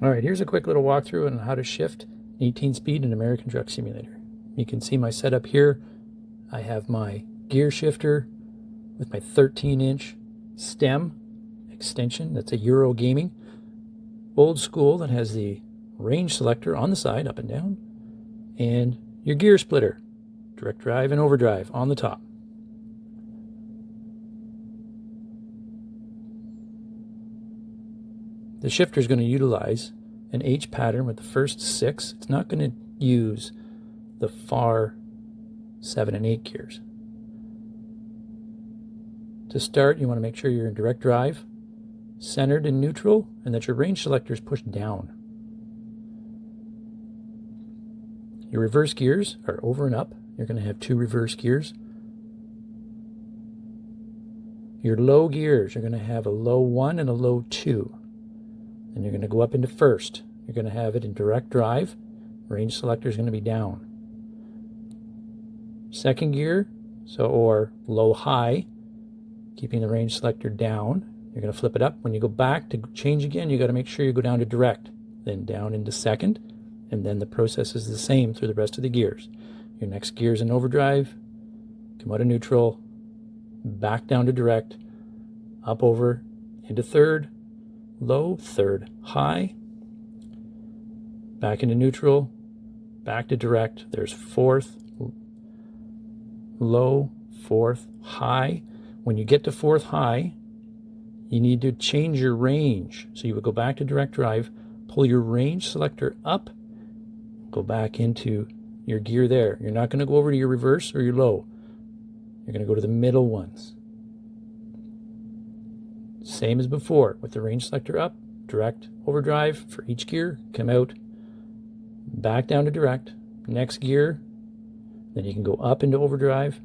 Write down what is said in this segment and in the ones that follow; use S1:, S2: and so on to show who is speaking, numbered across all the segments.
S1: All right, here's a quick little walkthrough on how to shift 18-speed in American Truck Simulator. You can see my setup here. I have my gear shifter with my 13-inch stem extension. That's a Euro Gaming. Old school that has the range selector on the side, up and down, and your gear splitter, direct drive and overdrive on the top. The shifter is going to utilize an H pattern with the first 6. It's not going to use the far 7 and 8 gears. To start, you want to make sure you're in direct drive, centered in neutral, and that your range selector is pushed down. Your reverse gears are over and up. You're going to have 2 reverse gears. Your low gears, you're going to have a low 1 and a low 2. And you're going to go up into first. You're going to have it in direct drive. Range selector is going to be down. Second gear, or low high, keeping the range selector down. You're going to flip it up. When you go back to change again, you got to make sure you go down to direct, then down into second, and then the process is the same through the rest of the gears. Your next gear is in overdrive, come out of neutral, back down to direct, up over into third, low, third, high, back into neutral, back to direct. There's fourth, low, fourth, high. When you get to fourth high, you need to change your range. So you would go back to direct drive, pull your range selector up, go back into your gear there. You're not going to go over to your reverse or your low. You're going to go to the middle ones. Same as before, with the range selector up, direct, overdrive for each gear, come out, back down to direct, next gear, then you can go up into overdrive,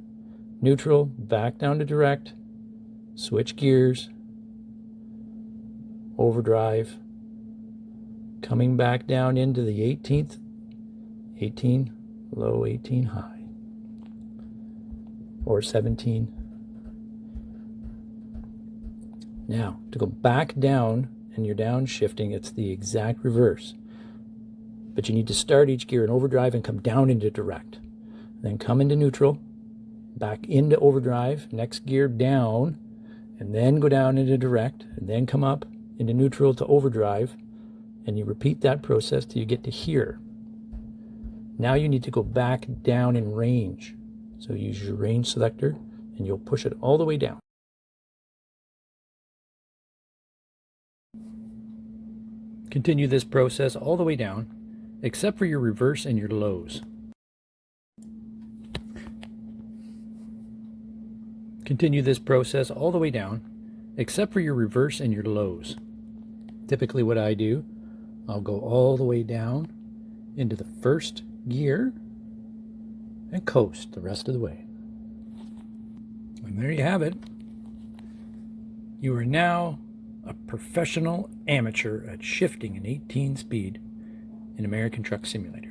S1: neutral, back down to direct, switch gears, overdrive, coming back down into the 18th, 18, low, 18, high, or 17. Now, to go back down and you're downshifting, it's the exact reverse. But you need to start each gear in overdrive and come down into direct. Then come into neutral, back into overdrive, next gear down, and then go down into direct, and then come up into neutral to overdrive, and you repeat that process till you get to here. Now you need to go back down in range. So use your range selector, and you'll push it all the way down. Continue this process all the way down, except for your reverse and your lows. Continue this process all the way down, except for your reverse and your lows. Typically what I do, I'll go all the way down into the first gear and coast the rest of the way. And there you have it. You are now a professional amateur at shifting an 18 speed in American Truck Simulator.